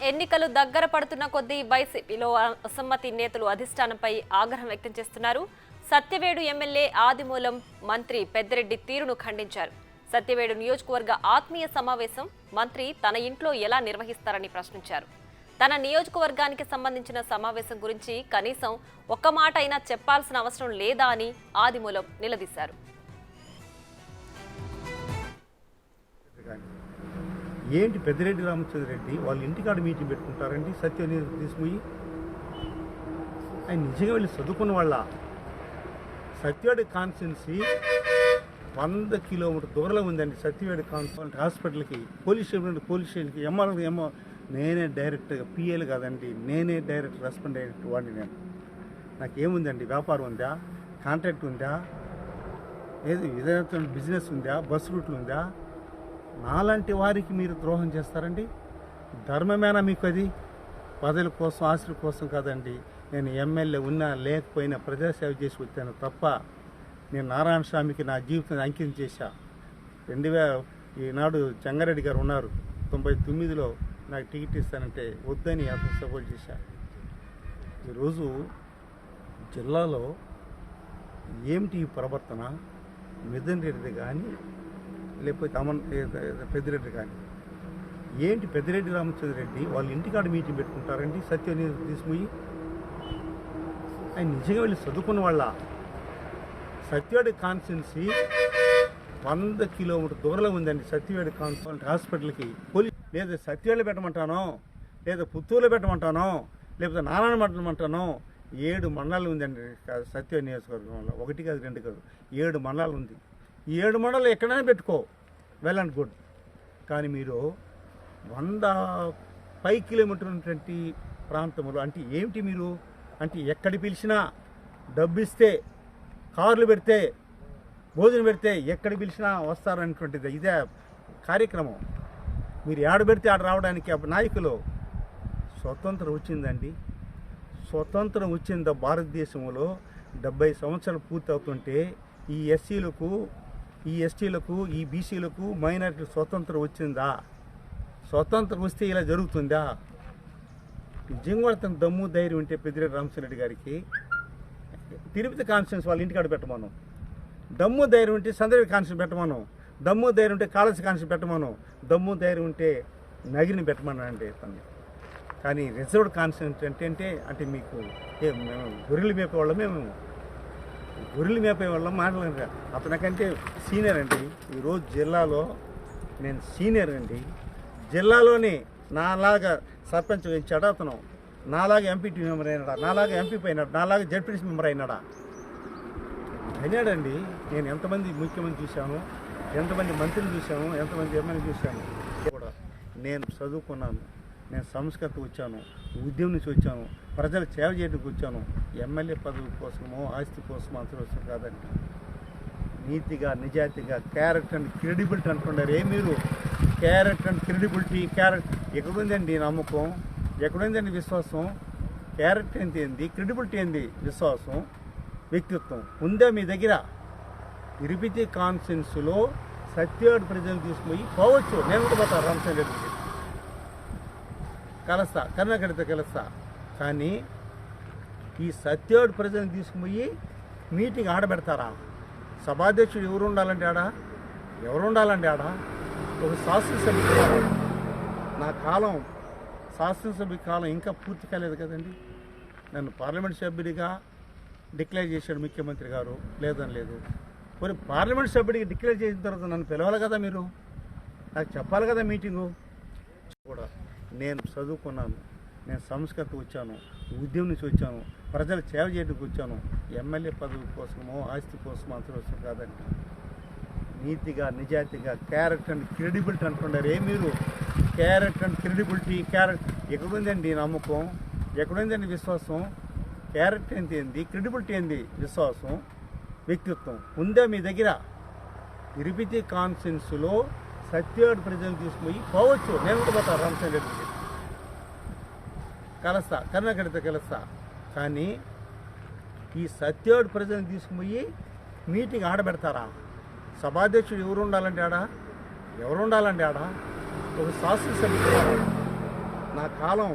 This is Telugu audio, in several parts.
ఎన్నికలు దగ్గర పడుతున్న కొద్దీ వైసీపీలో అసమ్మతి నేతలు అధిష్టానంపై ఆగ్రహం వ్యక్తం చేస్తున్నారు. సత్యవేడు ఎమ్మెల్యే ఆదిమూలం మంత్రి పెద్దిరెడ్డి తీరును ఖండించారు. సత్యవేడు నియోజకవర్గ ఆత్మీయ సమావేశం మంత్రి తన ఇంట్లో ఎలా నిర్వహిస్తారని ప్రశ్నించారు. తన నియోజకవర్గానికి సంబంధించిన సమావేశం గురించి కనీసం ఒక్క మాట అయినా చెప్పాల్సిన అవసరం లేదా అని ఆదిమూలం నిలదీశారు. ఏంటి పెద్దిరెడ్డి రామచంద్రరెడ్డి వాళ్ళ ఇంటికాడ మీటింగ్ పెట్టుకుంటారండి సత్యవేడు తీసుకుపోయి? ఆయన నిజంగా వెళ్ళి చదువుకున్న వాళ్ళ సత్యవేడు కాన్స్టిట్యున్సీ 100 కిలోమీటర్ దూరంలో ఉందండి. సత్యవేడు కాన్స్టిట్యున్సీ హాస్పిటల్కి పోలీస్ స్టేషన్కి ఎంఆర్ఓ నేనే డైరెక్ట్గా పిఏలు కాదండి, నేనే డైరెక్ట్ రెస్పాండ్ అయినట్టు వాడిని. నేను నాకేముందండి, వ్యాపారం ఉందా, కాంట్రాక్ట్ ఉందా, ఏది విధంగా బిజినెస్ ఉందా, బస్ రూట్లు ఉందా? నాలాంటి వారికి మీరు ద్రోహం చేస్తారండి? ధర్మమేనా మీకు? అది పదవుల కోసం ఆశల కోసం కాదండి. నేను ఎమ్మెల్యే ఉన్నా లేకపోయినా ప్రజాసేవ చేసి వచ్చాను తప్ప నేను నారాయణ స్వామికి నా జీవితాన్ని అంకితం చేశా. 2000 ఈనాడు చెంగారెడ్డి గారు ఉన్నారు, 99లో నాకు టికెట్ ఇస్తానంటే వద్దని అతను సపోర్ట్ చేశా. ఈరోజు జిల్లాలో ఏమిటి ఈ ప్రవర్తన? మిథున్ రెడ్డి కానీ లేకపోతే పెద్దిరెడ్డి కానీ, ఏంటి పెద్దిరెడ్డి రామచంద్రరెడ్డి వాళ్ళ ఇంటికాడ మీటింగ్ పెట్టుకుంటారండి సత్యవేడు తీసుకుపోయి? ఆయన నిజంగా వెళ్ళి చదువుకున్న వాళ్ళ సత్యవేడు కాన్స్టిట్యున్సీ 100 కిలోమీటర్ దూరంలో ఉందండి. సత్యవేడు కాన్స్టిట్యున్సీ హాస్పిటల్కి లేదా సత్యవేడులో పెట్టమంటానో, లేదా పుత్తూరులో పెట్టమంటానో, లేకపోతే నారాయణ పెట్టమంటానో. 7 మండలాలు ఉందండి సత్యవేడు నియోజకవర్గంలో. 1 కాదు 2 కాదు, 7 మండలాలు ఉంది. ఈ 7 మండలాలు ఎక్కడైనా పెట్టుకో, వెల్ అండ్ గుడ్. కానీ మీరు 100 కిలోమీటర్లు ఉన్నటువంటి ప్రాంతంలో అంటే ఏమిటి మీరు? అంటే ఎక్కడ పిలిచినా డబ్బు ఇస్తే, కార్లు పెడితే, భోజనం పెడితే ఎక్కడ పిలిచినా వస్తారనేటువంటిది ఇదే కార్యక్రమం. మీరు ఏడ పెడితే ఆడ రావడానికి నాయకులు. స్వతంత్రం వచ్చిందండి, స్వతంత్రం వచ్చిందా భారతదేశంలో 70 సంవత్సరాలు పూర్తి అవుతుంటే ఈ ఎస్సీలకు, ఈ ఎస్టీలకు, ఈ బీసీలకు, మైనారిటీలకు స్వతంత్రం వచ్చిందా? స్వతంత్రం వస్తే ఇలా జరుగుతుందా? నిజంగా తన దమ్ము ధైర్యం ఉంటే పెద్దిరెడ్డి రామచంద్రరెడ్డి గారికి తిరుపతి కాన్స్టిట్యున్సీ వాళ్ళ ఇంటికాడ పెట్టమను. దమ్ము ధైర్యం ఉంటే సందర్భ కాన్స్టిట్యున్సీ పెట్టమను. దమ్ము ధైర్యం ఉంటే కాళేశ్వరం కాన్స్టిట్యున్సీ పెట్టమను. దమ్ము ధైర్యం ఉంటే నగిరిని పెట్టమనండి తను. కానీ రిజర్వ్డ్ కాన్స్టిట్యున్సీ అంటే మీకు మేము గొర్రెలు మేపేవాళ్ళం, మేము గొర్రెలు మేపేవాళ్ళం మాట్లాడారు. అతనికంటే సీనియర్ అండి. ఈరోజు జిల్లాలో నేను సీనియర్ అండి. జిల్లాలోని నాలాగా సర్పంచ్ ఇచ్చాడు అతను, నాలాగా ఎంపీటీ మెంబర్ అయినాడా, నాలాగా ఎంపీ అయినాడు, నాలాగా జడ్పీటీసీ మెంబర్ అయినాడా? అయినాడండి. నేను ఎంతమంది ముఖ్యమంత్రి చూశాను, ఎంతమంది మంత్రులు చూశాను, ఎంతమంది ఎమ్మెల్యే చూశాను. కూడా నేను చదువుకున్నాను, నేను సంస్కృతి వచ్చాను, ఉద్యమం నుంచి వచ్చాను, ప్రజలు సేవ చేయడానికి వచ్చాను. ఎమ్మెల్యే పదవి కోసమో ఆస్తి కోసమో అంతవసం కాదండి. నీతిగా, నిజాయితీగా, క్యారెక్టర్ అండ్ క్రెడిబిలిటీ అంటున్నారు. మీరు క్యారెక్టర్ అండ్ క్రెడిబిలిటీ, ఎక్కడుందండి నమ్మకం, ఎక్కడుందండి విశ్వాసం? క్యారెక్టర్ ఏంది, క్రెడిబిలిటీ ఏంది, విశ్వాసం, వ్యక్తిత్వం ఉందా మీ దగ్గర? తిరుపతి కాన్స్టిట్యున్సీలో సత్యవేడు ప్రజలు తీసుకుపోయి పోవచ్చు. నేను కూడా పోతా రామచంద్రరెడ్డికి కలుస్తా, కరుణాకడితో కలుస్తా. కానీ ఈ సత్యవేడు ప్రజలను తీసుకుపోయి మీటింగ్ ఆడబెడతారా? సభాధ్యక్షుడు ఎవరు ఉండాలంటే ఆడ ఒక శాసనసభ్యుడు. నా కాలం శాసనసభ్య కాలం ఇంకా పూర్తి కాలేదు కదండి. నన్ను పార్లమెంట్ సభ్యుడిగా డిక్లేర్ చేశాడు ముఖ్యమంత్రి గారు, లేదని లేదు. మరి పార్లమెంట్ సభ్యుడికి డిక్లేర్ చేసిన తర్వాత నన్ను పిలవాలి కదా, మీరు నాకు చెప్పాలి కదా మీటింగు కూడా. నేను చదువుకున్నాను, నేను సంస్కృతి వచ్చాను, ఉద్యమం నుంచి వచ్చాను, ప్రజలు సేవ చేయడానికి వచ్చాను. ఎమ్మెల్యే పదవి కోసమో ఆస్తి కోసమో అంతవసం కాదండి. నీతిగా, నిజాయితీగా, క్యారెక్టర్ అండ్ క్రెడిబిలిటీ అంటున్నారు. మీరు క్యారెక్టర్ అండ్ క్రెడిబిలిటీ, ఎక్కడుందండి నమ్మకం, ఎక్కడుందండి విశ్వాసం? క్యారెక్టర్ ఏంది, క్రెడిబిలిటీ ఏంది, విశ్వాసం, వ్యక్తిత్వం ఉందా మీ దగ్గర? తిరుపతి కాన్స్టిట్యున్సీలో సత్యవేడు ప్రజలు తీసుకుపోయి పోవచ్చు. నేను కూడా పోతా రామచంద్రరెడ్డికి కలుస్తా, కరుణాకడితో కలుస్తా. కానీ ఈ సత్యవేడు ప్రజలను తీసుకుపోయి మీటింగ్ ఆడబెడతారా? సభాధ్యక్షుడు ఎవరు ఉండాలంటే ఆడ ఒక శాసనసభ్యుడు. నా కాలం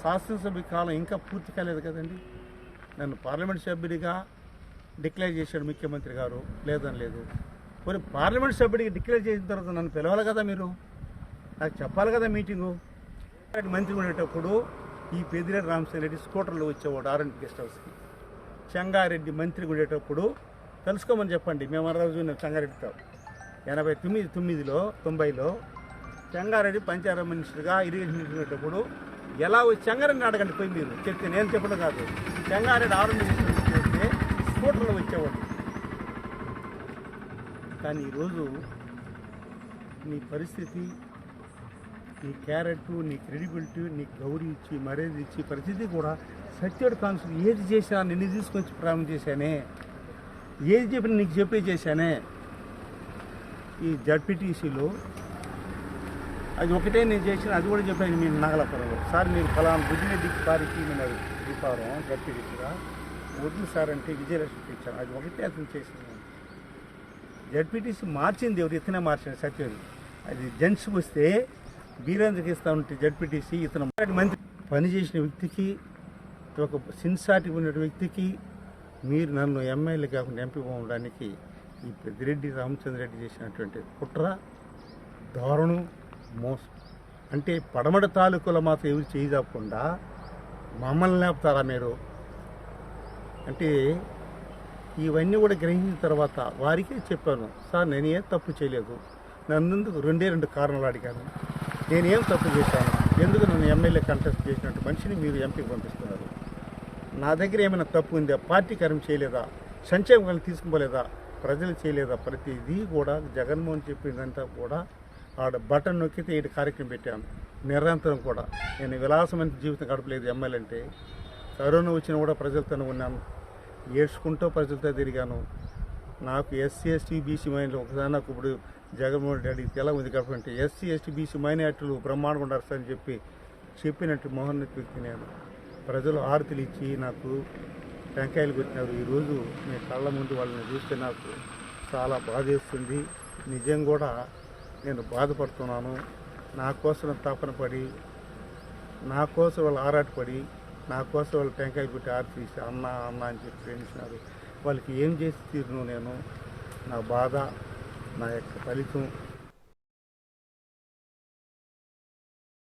శాసనసభ్య కాలం ఇంకా పూర్తి కాలేదు కదండి. నన్ను పార్లమెంట్ సభ్యుడిగా డిక్లేర్ చేశాడు ముఖ్యమంత్రి గారు, లేదని లేదు. మరి పార్లమెంట్ సభ్యుడికి డిక్లేర్ చేసిన తర్వాత నన్ను పిలవాలి కదా, మీరు నాకు చెప్పాలి కదా మీటింగు. మంత్రి ఉండేటప్పుడు ఈ పెద్దిరెడ్డి రామచంద్రరెడ్డి స్కూటర్లో వచ్చేవాడు ఆర్ఎండ్ గెస్ట్ హౌస్కి. చెంగారెడ్డి మంత్రి ఉండేటప్పుడు తెలుసుకోమని చెప్పండి. మేము ఆ రోజు చెంగారెడ్డితో 90లో చెంగారెడ్డి పంచాయతీ మినిస్టర్గా ఇరిగేషన్ మినిస్టర్ ఉండేటప్పుడు ఎలా వచ్చి చెంగారెడ్డిని అడగండి పోయి, మీరు చెప్తే నేను చెప్పడం కాదు. చెంగారెడ్డి ఆర్ఎండ్ మినిస్టర్ చేస్తే స్కూటర్లో వచ్చేవాడు. కానీ ఈరోజు నీ పరిస్థితి, నీ క్యారెక్టర్, నీ క్రెడిబిలిటీ, నీకు గౌరవం ఇచ్చి మర్యాద ఇచ్చి పరిస్థితి కూడా సత్యుడు కాన్సులు ఏది చేసినా నిన్ను తీసుకొచ్చి ప్రారంభం చేశానే, ఏది చెప్పినా నీకు చెప్పే చేశానే. ఈ జడ్పీటీసీలో అది ఒకటే నేను చేసిన, అది కూడా చెప్పాను మీరు నాగలాపురంలో. సార్ మీరు ఫలానా బుద్ధిరెడ్డికి సారికి నేను దీపావరం జడ్పీటీసీగా వద్దు సార్ అంటే విజయలక్ష్మికి ఇచ్చాను. అది ఒకటే అతను చేసింది. జడ్పీటీసీ మార్చింది ఎవరు? ఇతనే మార్చాడు సత్యుడు. అది జెంట్స్కి వస్తే బీరేంద్రకి ఇస్తా ఉంటే జడ్పీటీసీ ఇతను మంత్రి పనిచేసిన వ్యక్తికి, ఒక సిన్సాటి ఉన్న వ్యక్తికి మీరు నన్ను ఎమ్మెల్యే కాకుండా ఎంపీ పోవడానికి ఈ పెద్దిరెడ్డి రామచంద్రరెడ్డి చేసినటువంటి కుట్ర, దారుణం, మోసం. అంటే పడమట తాలూకులో మాత్రం ఎవరు చేయకుండా మమ్మల్ని లేపుతారా మీరు? అంటే ఇవన్నీ కూడా గ్రహించిన తర్వాత వారికే చెప్పాను, సార్ నేను ఏం తప్పు చేయలేదు, నన్ను రెండు కారణాలు అడిగాను. నేనేం తప్పు చేశాను, ఎందుకు నన్ను ఎమ్మెల్యే కంటెస్ట్ చేసినట్టు మనిషిని మీరు ఎంపీకి పంపిస్తున్నారు? నా దగ్గర ఏమైనా తప్పు ఉందా? పార్టీ కార్యం చేయలేదా? సంక్షేమం తీసుకుపోలేదా? ప్రజలు చేయలేదా? ప్రతిదీ కూడా జగన్మోహన్ చెప్పిందంతా కూడా ఆడ బటన్ నొక్కితే ఈ కార్యక్రమం పెట్టాను. నిరంతరం కూడా నేను విలాసమైన జీవితం గడపలేదు. ఎమ్మెల్యే అంటే కరోనా వచ్చినా కూడా ప్రజలతో ఉన్నాను, ఏడ్చుకుంటూ ప్రజలతో తిరిగాను. నాకు ఎస్సీ ఎస్టీ బీసీ మైనార్టీలు ఒకసారి నాకు ఇప్పుడు జగన్మోహన్ రెడ్డి అడిగితే ఎలా ఉంది కాబట్టి ఎస్సీ ఎస్టీ బీసీ మైనార్టీలు బ్రహ్మాండంగా ఉండారు సార్ అని చెప్పినట్టు మోహన్ వ్యక్తి నేను. ప్రజలు ఆరతులు ఇచ్చి నాకు టెంకాయలు కొట్టినారు. ఈరోజు మీ కళ్ళ ముందు వాళ్ళని చూస్తే నాకు చాలా బాధేస్తుంది. నిజం కూడా నేను బాధపడుతున్నాను. నా కోసం తపన పడి, నా కోసం వాళ్ళు ఆరాటపడి, నా కోసం వాళ్ళు టెంకాయలు కొట్టి ఆరతి ఇస్తే అన్న అన్న అని చెప్పి ప్రేమించినారు. వాళ్ళకి ఏం చేసి తీరును నేను? నా బాధ, నా యొక్క ఫలితం